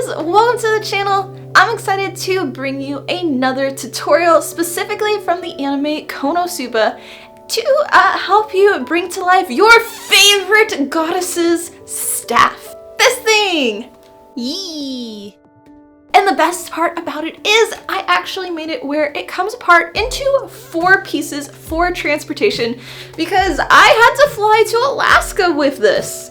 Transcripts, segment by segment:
guys, welcome to the channel. I'm excited to bring you another tutorial specifically from the anime KonoSuba to help you bring to life your favorite goddess's staff. This thing! Yee! And the best part about it is I actually made it where it comes apart into 4 pieces for transportation because I had to fly to Alaska with this.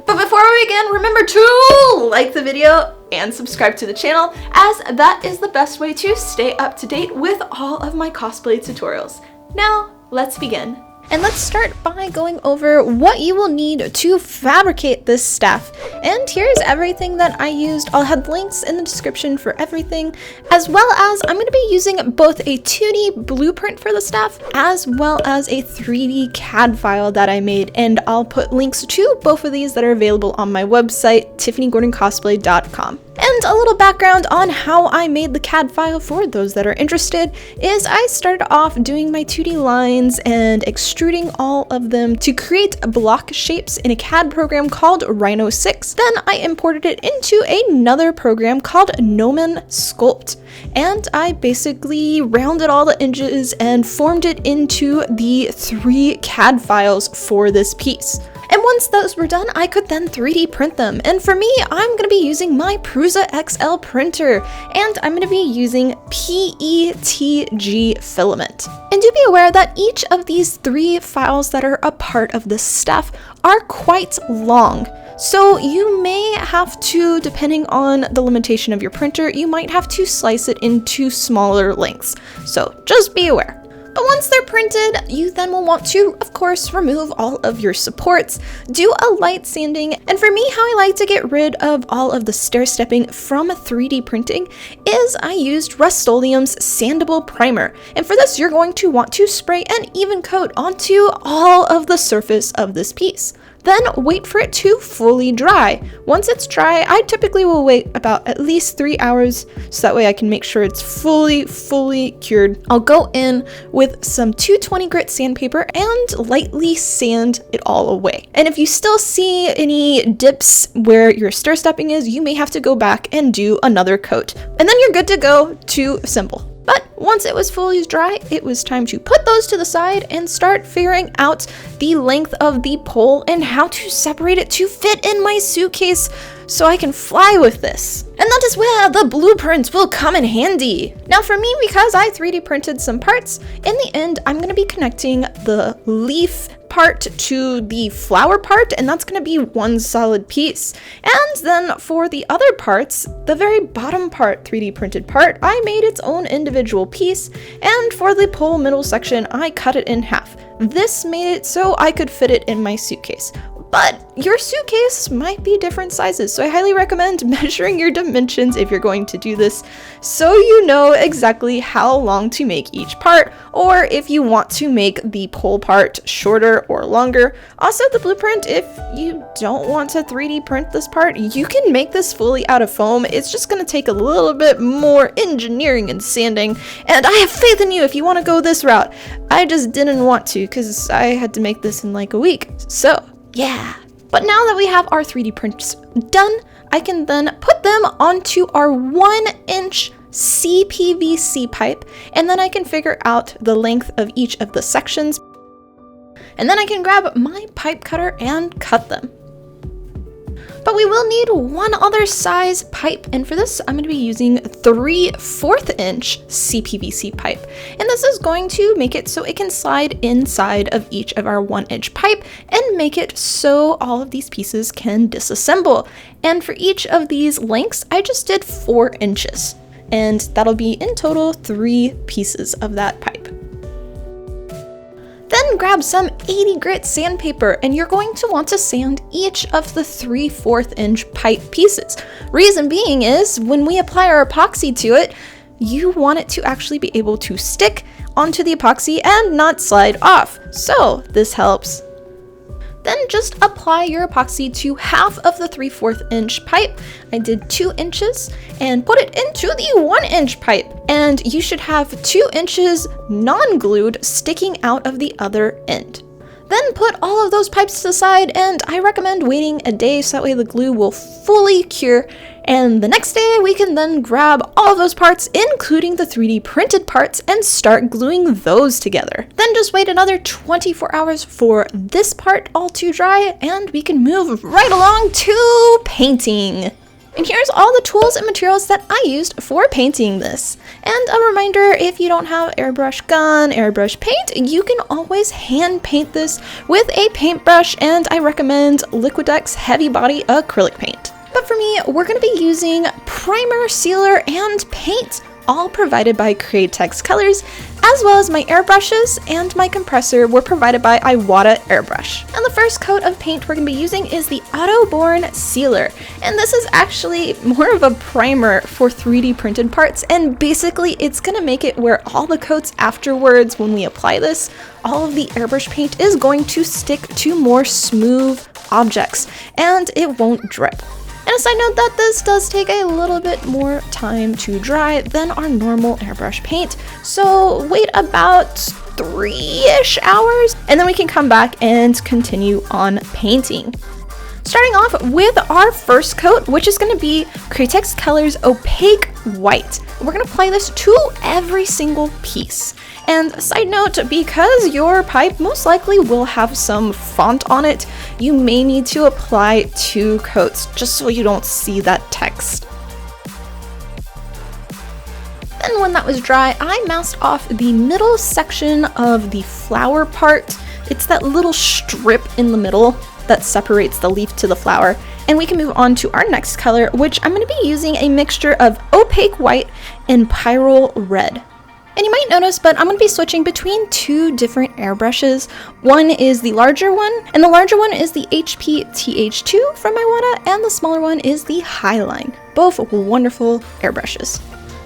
But before we begin, remember to like the video and subscribe to the channel, as that is the best way to stay up to date with all of my cosplay tutorials. Now, let's begin. And let's start by going over what you will need to fabricate this staff. And here's everything that I used. I'll have links in the description for everything, as well as I'm going to be using both a 2D blueprint for the staff as well as a 3D CAD file that I made. And I'll put links to both of these that are available on my website, tiffanyGordonCosplay.com. And a little background on how I made the CAD file for those that are interested is I started off doing my 2D lines and extruding all of them to create block shapes in a CAD program called Rhino 6. Then I imported it into another program called Nomen Sculpt. And I basically rounded all the edges and formed it into the 3 CAD files for this piece. And once those were done, I could then 3D print them. And for me, I'm going to be using my Prusa XL printer, and I'm going to be using PETG filament. And do be aware that each of these 3 files that are a part of this staff are quite long. So you may have to, depending on the limitation of your printer, you might have to slice it into smaller lengths. So just be aware. But once they're printed, you then will want to, of course, remove all of your supports, do a light sanding, and for me, how I like to get rid of all of the stair-stepping from 3D printing is I used Rust-Oleum's Sandable Primer. And for this, you're going to want to spray an even coat onto all of the surface of this piece. Then wait for it to fully dry. Once it's dry, I typically will wait about at least 3 hours so that way I can make sure it's fully cured. I'll go in with some 220 grit sandpaper and lightly sand it all away. And if you still see any dips where your stir stepping is, you may have to go back and do another coat. And then you're good to go to assemble. But once it was fully dry, it was time to put those to the side and start figuring out the length of the pole and how to separate it to fit in my suitcase so I can fly with this. And that is where the blueprints will come in handy. Now for me, because I 3D printed some parts, in the end, I'm going to be connecting the leaf part to the flower part, and that's going to be one solid piece. And then for the other parts, the very bottom part, 3D printed part, I made its own individual piece, and for the pole middle section, I cut it in half. This made it so I could fit it in my suitcase. But your suitcase might be different sizes, so I highly recommend measuring your dimensions if you're going to do this, so you know exactly how long to make each part, or if you want to make the pole part shorter or longer. Also, the blueprint, if you don't want to 3D print this part, you can make this fully out of foam. It's just going to take a little bit more engineering and sanding, and I have faith in you if you want to go this route. I just didn't want to because I had to make this in like a week, so yeah. But now that we have our 3D prints done, I can then put them onto our 1-inch CPVC pipe, and then I can figure out the length of each of the sections, and then I can grab my pipe cutter and cut them. But we will need one other size pipe, and for this I'm going to be using 3/4 inch CPVC pipe, and this is going to make it so it can slide inside of each of our 1-inch pipe and make it so all of these pieces can disassemble. And for each of these lengths I just did 4 inches, and that'll be in total 3 pieces of that pipe. Then grab some 80 grit sandpaper, and you're going to want to sand each of the 3/4 inch pipe pieces. Reason being is when we apply our epoxy to it, you want it to actually be able to stick onto the epoxy and not slide off. So this helps. Then just apply your epoxy to half of the 3/4 inch pipe. I did 2 inches and put it into the 1-inch pipe. And you should have 2 inches non-glued sticking out of the other end. Then put all of those pipes to the side, and I recommend waiting a day so that way the glue will fully cure. And the next day we can then grab all of those parts, including the 3D printed parts, and start gluing those together. Then just wait another 24 hours for this part all to dry, and we can move right along to painting. And here's all the tools and materials that I used for painting this. And a reminder, if you don't have airbrush gun, airbrush paint, you can always hand paint this with a paintbrush, and I recommend Liquitex Heavy Body Acrylic Paint. But for me, we're going to be using primer, sealer, and paint, all provided by Createx Colors, as well as my airbrushes and my compressor were provided by Iwata Airbrush. And the first coat of paint we're going to be using is the Autoborn Sealer. And this is actually more of a primer for 3D printed parts, and basically it's going to make it where all the coats afterwards, when we apply this, all of the airbrush paint is going to stick to more smooth objects, and it won't drip. And a side note that this does take a little bit more time to dry than our normal airbrush paint, so wait about 3-ish hours, and then we can come back and continue on painting. Starting off with our first coat, which is going to be Createx Colors Opaque White. We're going to apply this to every single piece. And side note, because your pipe most likely will have some font on it, you may need to apply 2 coats just so you don't see that text. Then when that was dry, I masked off the middle section of the flower part. It's that little strip in the middle that separates the leaf to the flower. And we can move on to our next color, which I'm going to be using a mixture of opaque white and pyrrole red. And you might notice, but I'm going to be switching between 2 different airbrushes. One is the larger one, and the larger one is the HP TH2 from Iwata, and the smaller one is the Highline. Both wonderful airbrushes.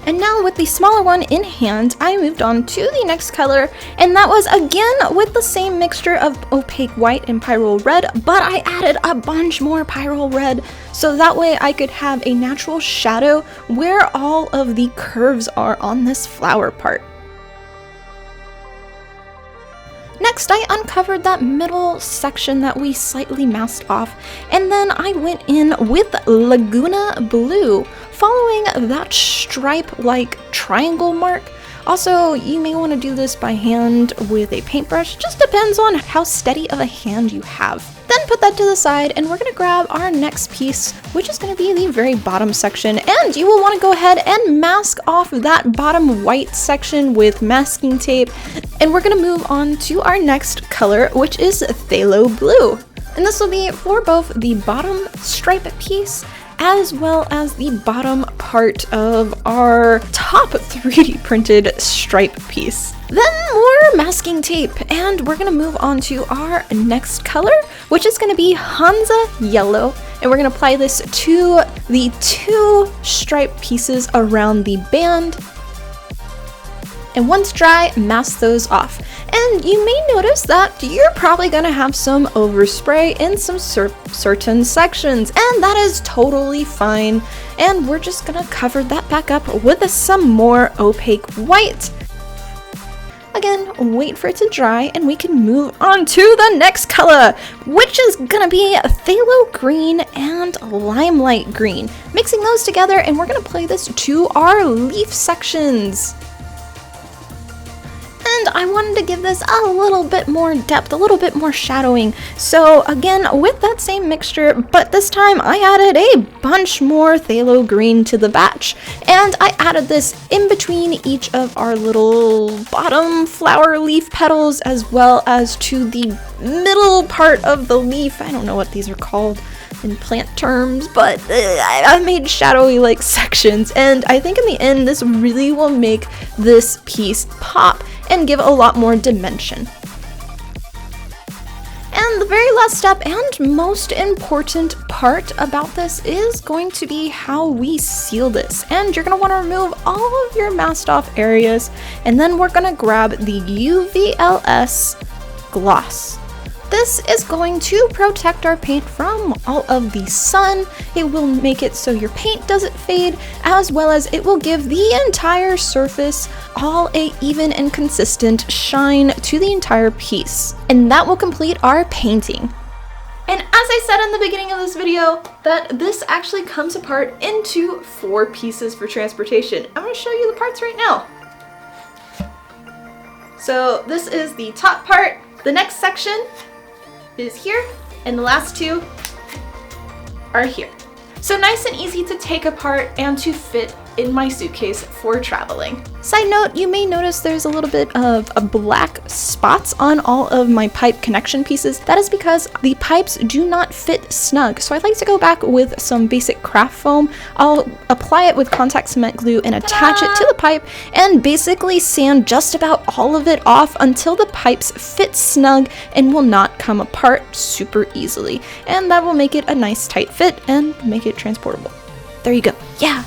And now with the smaller one in hand, I moved on to the next color, and that was again with the same mixture of opaque white and pyrrole red, but I added a bunch more pyrrole red, so that way I could have a natural shadow where all of the curves are on this flower part. Next, I uncovered that middle section that we slightly masked off, and then I went in with Laguna Blue, following that stripe-like triangle mark. Also, you may want to do this by hand with a paintbrush, just depends on how steady of a hand you have. Then put that to the side, and we're going to grab our next piece, which is going to be the very bottom section, and you will want to go ahead and mask off that bottom white section with masking tape, and we're going to move on to our next color, which is Phthalo Blue. And this will be for both the bottom stripe piece as well as the bottom part of our top 3D printed stripe piece. Then more masking tape, and we're gonna move on to our next color, which is gonna be Hansa Yellow, and we're gonna apply this to the 2 stripe pieces around the band. And once dry, mask those off. And you may notice that you're probably gonna have some overspray in some certain sections, and that is totally fine. And we're just gonna cover that back up with some more opaque white. Again, wait for it to dry, and we can move on to the next color, which is gonna be Phthalo Green and Limelight Green. Mixing those together, and we're gonna apply this to our leaf sections. And I wanted to give this a little bit more depth, a little bit more shadowing. So again, with that same mixture, but this time I added a bunch more phthalo green to the batch. And I added this in between each of our little bottom flower leaf petals, as well as to the middle part of the leaf. I don't know what these are called in plant terms, but I made shadowy like sections, and I think in the end this really will make this piece pop and give a lot more dimension. And the very last step and most important part about this is going to be how we seal this. And you're going to want to remove all of your masked off areas, and then we're going to grab the UVLS gloss. This is going to protect our paint from all of the sun. It will make it so your paint doesn't fade, as well as it will give the entire surface all a even and consistent shine to the entire piece. And that will complete our painting. And as I said in the beginning of this video, that this actually comes apart into 4 pieces for transportation. I'm going to show you the parts right now. So this is the top part. The next section is here, and the last 2 are here. So nice and easy to take apart and to fit in my suitcase for traveling. Side note, you may notice there's a little bit of black spots on all of my pipe connection pieces. That is because the pipes do not fit snug. So I'd like to go back with some basic craft foam. I'll apply it with contact cement glue and attach it to the pipe and basically sand just about all of it off until the pipes fit snug and will not come apart super easily. And that will make it a nice tight fit and make it transportable. There you go. Yeah.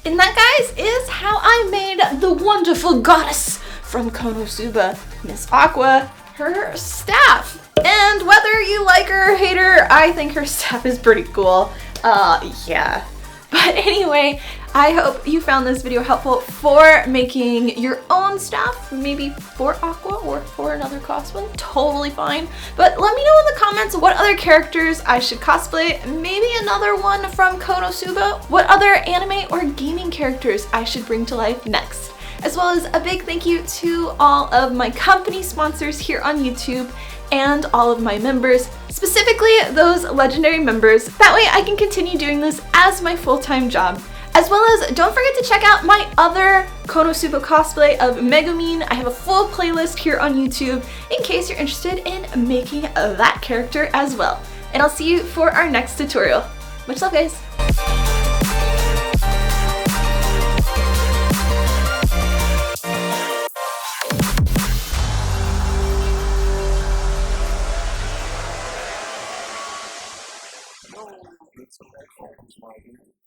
And that, guys, is how I made the wonderful goddess from KonoSuba, Miss Aqua, her staff. And whether you like her or hate her, I think her staff is pretty cool. Yeah. But anyway, I hope you found this video helpful for making your own staff, maybe for Aqua or for another cosplay, totally fine. But let me know in the comments what other characters I should cosplay, maybe another one from KonoSuba, what other anime or gaming characters I should bring to life next. As well as a big thank you to all of my company sponsors here on YouTube and all of my members, specifically those legendary members. That way I can continue doing this as my full-time job. As well as, don't forget to check out my other KonoSuba cosplay of Megumin. I have a full playlist here on YouTube in case you're interested in making that character as well. And I'll see you for our next tutorial. Much love, guys! It's a